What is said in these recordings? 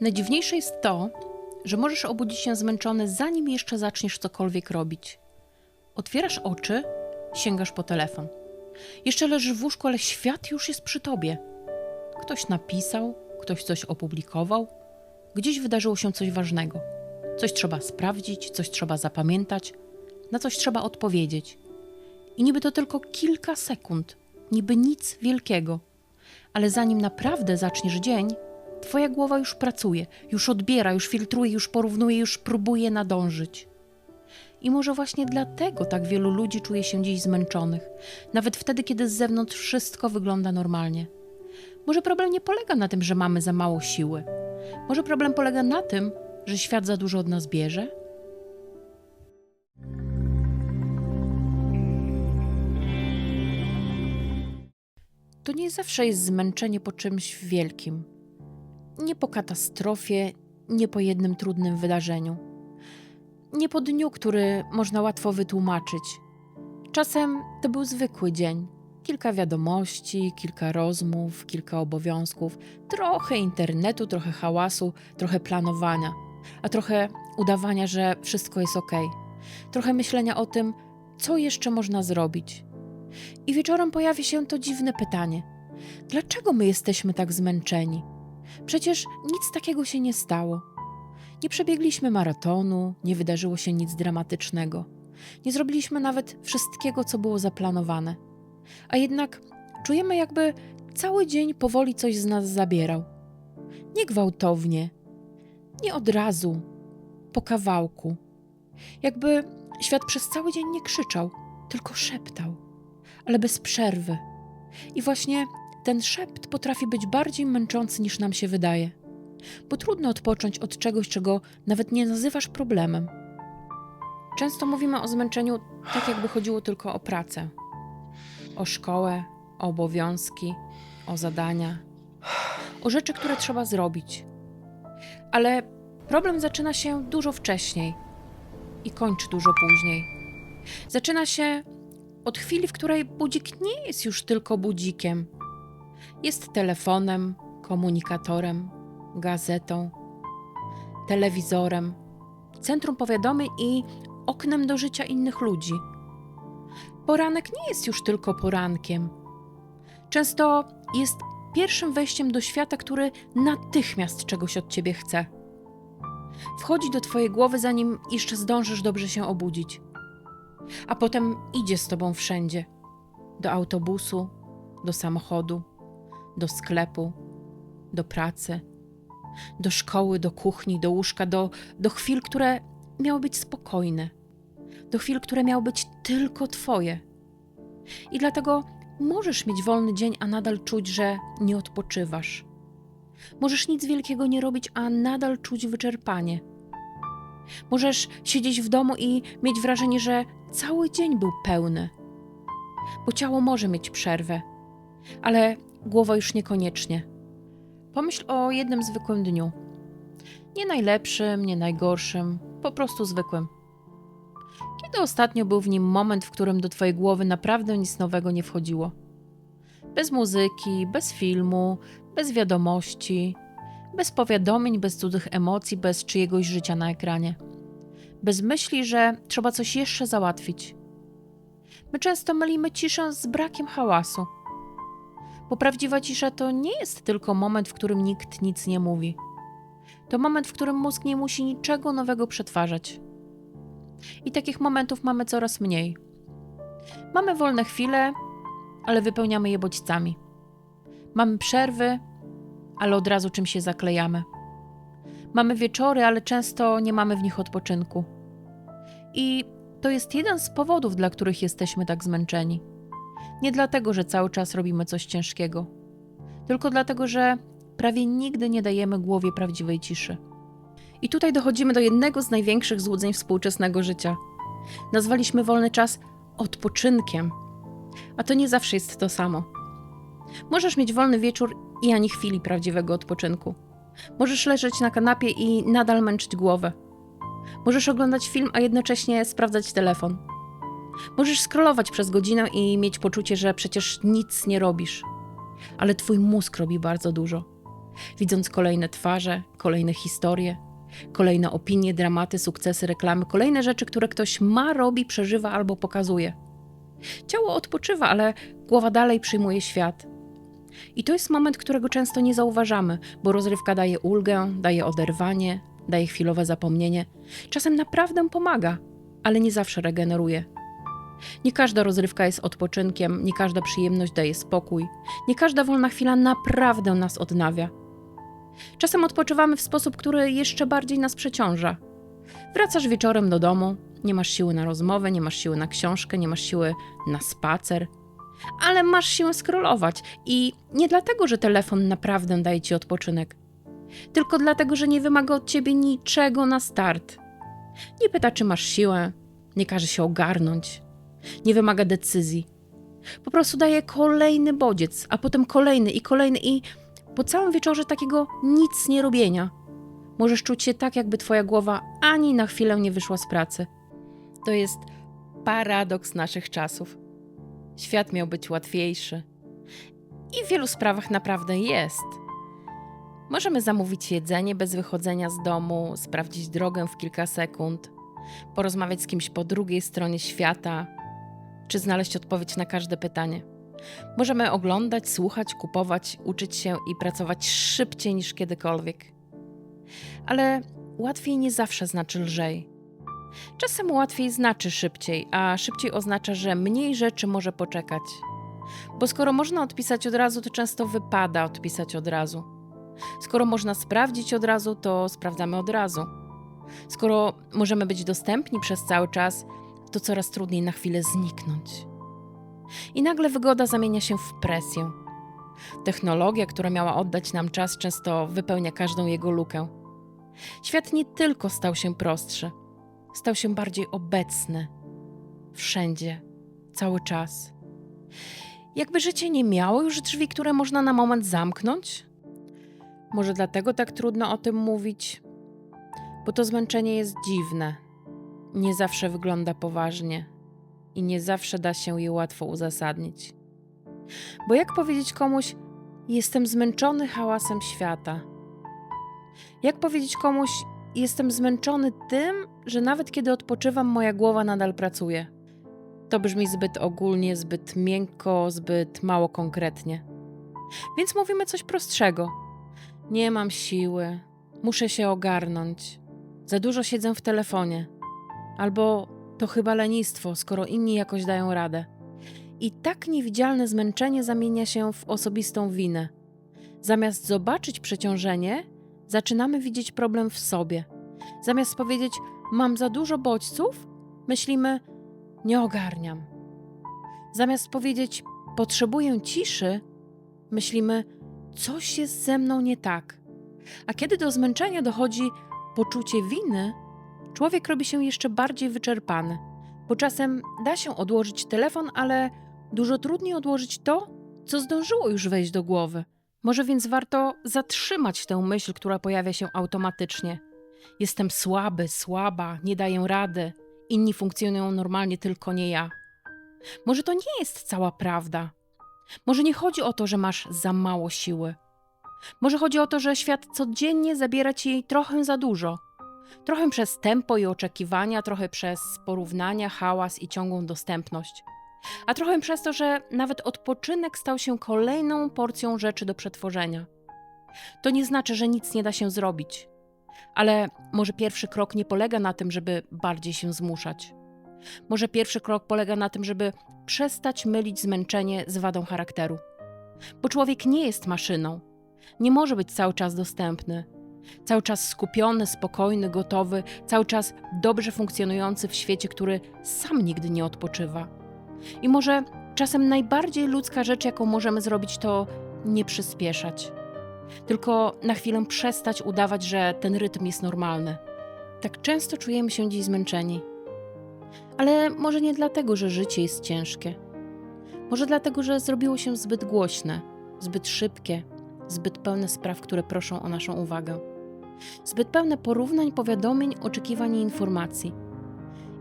Najdziwniejsze jest to, że możesz obudzić się zmęczony, zanim jeszcze zaczniesz cokolwiek robić. Otwierasz oczy, sięgasz po telefon. Jeszcze leżysz w łóżku, ale świat już jest przy tobie. Ktoś napisał, ktoś coś opublikował, gdzieś wydarzyło się coś ważnego. Coś trzeba sprawdzić, coś trzeba zapamiętać, na coś trzeba odpowiedzieć. I niby to tylko kilka sekund, niby nic wielkiego. Ale zanim naprawdę zaczniesz dzień, twoja głowa już pracuje, już odbiera, już filtruje, już porównuje, już próbuje nadążyć. I może właśnie dlatego tak wielu ludzi czuje się dziś zmęczonych, nawet wtedy, kiedy z zewnątrz wszystko wygląda normalnie. Może problem nie polega na tym, że mamy za mało siły. Może problem polega na tym, że świat za dużo od nas bierze? To nie zawsze jest zmęczenie po czymś wielkim. Nie po katastrofie, nie po jednym trudnym wydarzeniu. Nie po dniu, który można łatwo wytłumaczyć. Czasem to był zwykły dzień. Kilka wiadomości, kilka rozmów, kilka obowiązków, trochę internetu, trochę hałasu, trochę planowania, a trochę udawania, że wszystko jest okej. Trochę myślenia o tym, co jeszcze można zrobić. I wieczorem pojawi się to dziwne pytanie. Dlaczego my jesteśmy tak zmęczeni? Przecież nic takiego się nie stało. Nie przebiegliśmy maratonu, nie wydarzyło się nic dramatycznego. Nie zrobiliśmy nawet wszystkiego, co było zaplanowane. A jednak czujemy, jakby cały dzień powoli coś z nas zabierał. Nie gwałtownie, nie od razu, po kawałku. Jakby świat przez cały dzień nie krzyczał, tylko szeptał, ale bez przerwy. I właśnie ten szept potrafi być bardziej męczący, niż nam się wydaje. Bo trudno odpocząć od czegoś, czego nawet nie nazywasz problemem. Często mówimy o zmęczeniu tak, jakby chodziło tylko o pracę. O szkołę, o obowiązki, o zadania, o rzeczy, które trzeba zrobić. Ale problem zaczyna się dużo wcześniej i kończy dużo później. Zaczyna się od chwili, w której budzik nie jest już tylko budzikiem. Jest telefonem, komunikatorem, gazetą, telewizorem, centrum powiadomień i oknem do życia innych ludzi. Poranek nie jest już tylko porankiem. Często jest pierwszym wejściem do świata, który natychmiast czegoś od ciebie chce. Wchodzi do twojej głowy, zanim jeszcze zdążysz dobrze się obudzić. A potem idzie z tobą wszędzie. Do autobusu, do samochodu, do sklepu, do pracy, do szkoły, do kuchni, do łóżka, do chwil, które miały być spokojne. Do chwil, które miały być tylko twoje. I dlatego możesz mieć wolny dzień, a nadal czuć, że nie odpoczywasz. Możesz nic wielkiego nie robić, a nadal czuć wyczerpanie. Możesz siedzieć w domu i mieć wrażenie, że cały dzień był pełny. Bo ciało może mieć przerwę, ale głowa już niekoniecznie. Pomyśl o jednym zwykłym dniu. Nie najlepszym, nie najgorszym, po prostu zwykłym. Kiedy ostatnio był w nim moment, w którym do twojej głowy naprawdę nic nowego nie wchodziło? Bez muzyki, bez filmu, bez wiadomości, bez powiadomień, bez cudzych emocji, bez czyjegoś życia na ekranie. Bez myśli, że trzeba coś jeszcze załatwić. My często mylimy ciszę z brakiem hałasu. Bo prawdziwa cisza to nie jest tylko moment, w którym nikt nic nie mówi. To moment, w którym mózg nie musi niczego nowego przetwarzać. I takich momentów mamy coraz mniej. Mamy wolne chwile, ale wypełniamy je bodźcami. Mamy przerwy, ale od razu czymś się zaklejamy. Mamy wieczory, ale często nie mamy w nich odpoczynku. I to jest jeden z powodów, dla których jesteśmy tak zmęczeni. Nie dlatego, że cały czas robimy coś ciężkiego, tylko dlatego, że prawie nigdy nie dajemy głowie prawdziwej ciszy. I tutaj dochodzimy do jednego z największych złudzeń współczesnego życia. Nazwaliśmy wolny czas odpoczynkiem, a to nie zawsze jest to samo. Możesz mieć wolny wieczór i ani chwili prawdziwego odpoczynku. Możesz leżeć na kanapie i nadal męczyć głowę. Możesz oglądać film, a jednocześnie sprawdzać telefon. Możesz scrollować przez godzinę i mieć poczucie, że przecież nic nie robisz. Ale twój mózg robi bardzo dużo. widząc kolejne twarze, kolejne historie, kolejne opinie, dramaty, sukcesy, reklamy, kolejne rzeczy, które ktoś ma, robi, przeżywa albo pokazuje. Ciało odpoczywa, ale głowa dalej przyjmuje świat. I to jest moment, którego często nie zauważamy, bo rozrywka daje ulgę, daje oderwanie, daje chwilowe zapomnienie. Czasem naprawdę pomaga, ale nie zawsze regeneruje. Nie każda rozrywka jest odpoczynkiem, nie każda przyjemność daje spokój, nie każda wolna chwila naprawdę nas odnawia. Czasem odpoczywamy w sposób, który jeszcze bardziej nas przeciąża. Wracasz wieczorem do domu, nie masz siły na rozmowę, nie masz siły na książkę, nie masz siły na spacer, ale masz siłę scrollować i nie dlatego, że telefon naprawdę daje ci odpoczynek, tylko dlatego, że nie wymaga od ciebie niczego na start. Nie pyta, czy masz siłę, nie każe się ogarnąć, nie wymaga decyzji. Po prostu daje kolejny bodziec, a potem kolejny i po całym wieczorze takiego nic nie robienia możesz czuć się tak, jakby twoja głowa ani na chwilę nie wyszła z pracy. To jest paradoks naszych czasów. Świat miał być łatwiejszy. I w wielu sprawach naprawdę jest. Możemy zamówić jedzenie bez wychodzenia z domu, sprawdzić drogę w kilka sekund, porozmawiać z kimś po drugiej stronie świata, czy znaleźć odpowiedź na każde pytanie. Możemy oglądać, słuchać, kupować, uczyć się i pracować szybciej niż kiedykolwiek. Ale łatwiej nie zawsze znaczy lżej. Czasem łatwiej znaczy szybciej, a szybciej oznacza, że mniej rzeczy może poczekać. Bo skoro można odpisać od razu, to często wypada odpisać od razu. Skoro można sprawdzić od razu, to sprawdzamy od razu. Skoro możemy być dostępni przez cały czas, to coraz trudniej na chwilę zniknąć. I nagle wygoda zamienia się w presję. Technologia, która miała oddać nam czas, często wypełnia każdą jego lukę. Świat nie tylko stał się prostszy, stał się bardziej obecny. Wszędzie, cały czas. Jakby życie nie miało już drzwi, które można na moment zamknąć? Może dlatego tak trudno o tym mówić? Bo to zmęczenie jest dziwne. Nie zawsze wygląda poważnie i nie zawsze da się je łatwo uzasadnić. Bo jak powiedzieć komuś, jestem zmęczony hałasem świata? Jak powiedzieć komuś, jestem zmęczony tym, że nawet kiedy odpoczywam, moja głowa nadal pracuje? To brzmi zbyt ogólnie, zbyt miękko, zbyt mało konkretnie. Więc mówimy coś prostszego. Nie mam siły, muszę się ogarnąć, za dużo siedzę w telefonie. Albo to chyba lenistwo, skoro inni jakoś dają radę. I tak niewidzialne zmęczenie zamienia się w osobistą winę. Zamiast zobaczyć przeciążenie, zaczynamy widzieć problem w sobie. Zamiast powiedzieć, mam za dużo bodźców, myślimy, nie ogarniam. Zamiast powiedzieć, potrzebuję ciszy, myślimy, coś jest ze mną nie tak. A kiedy do zmęczenia dochodzi poczucie winy, człowiek robi się jeszcze bardziej wyczerpany, bo czasem da się odłożyć telefon, ale dużo trudniej odłożyć to, co zdążyło już wejść do głowy. Może więc warto zatrzymać tę myśl, która pojawia się automatycznie. Jestem słaby, słaba, nie daję rady, inni funkcjonują normalnie, tylko nie ja. Może to nie jest cała prawda. Może nie chodzi o to, że masz za mało siły. Może chodzi o to, że świat codziennie zabiera ci jej trochę za dużo. Trochę przez tempo i oczekiwania, trochę przez porównania, hałas i ciągłą dostępność. A trochę przez to, że nawet odpoczynek stał się kolejną porcją rzeczy do przetworzenia. To nie znaczy, że nic nie da się zrobić. Ale może pierwszy krok nie polega na tym, żeby bardziej się zmuszać. Może pierwszy krok polega na tym, żeby przestać mylić zmęczenie z wadą charakteru. Bo człowiek nie jest maszyną. Nie może być cały czas dostępny. Cały czas skupiony, spokojny, gotowy, cały czas dobrze funkcjonujący w świecie, który sam nigdy nie odpoczywa. I może czasem najbardziej ludzka rzecz, jaką możemy zrobić, to nie przyspieszać. Tylko na chwilę przestać udawać, że ten rytm jest normalny. Tak często czujemy się dziś zmęczeni. Ale może nie dlatego, że życie jest ciężkie. Może dlatego, że zrobiło się zbyt głośne, zbyt szybkie, zbyt pełne spraw, które proszą o naszą uwagę. Zbyt pełne porównań, powiadomień, oczekiwań i informacji.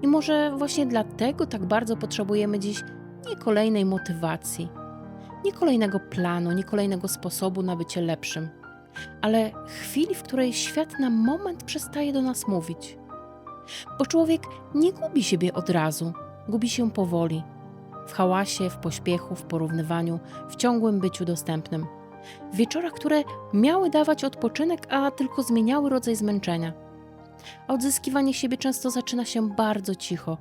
I może właśnie dlatego tak bardzo potrzebujemy dziś nie kolejnej motywacji, nie kolejnego planu, nie kolejnego sposobu na bycie lepszym, ale chwili, w której świat na moment przestaje do nas mówić. Bo człowiek nie gubi siebie od razu, gubi się powoli. W hałasie, w pośpiechu, w porównywaniu, w ciągłym byciu dostępnym. W wieczorach, które miały dawać odpoczynek, a tylko zmieniały rodzaj zmęczenia. A odzyskiwanie siebie często zaczyna się bardzo cicho.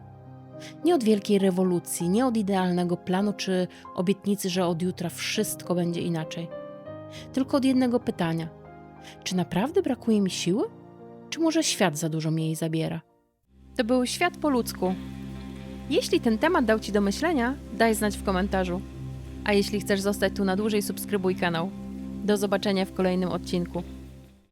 Nie od wielkiej rewolucji, nie od idealnego planu czy obietnicy, że od jutra wszystko będzie inaczej. Tylko od jednego pytania. Czy naprawdę brakuje mi siły? Czy może świat za dużo mi jej zabiera? To był Świat po ludzku. Jeśli ten temat dał Ci do myślenia, daj znać w komentarzu. A jeśli chcesz zostać tu na dłużej, subskrybuj kanał. Do zobaczenia w kolejnym odcinku.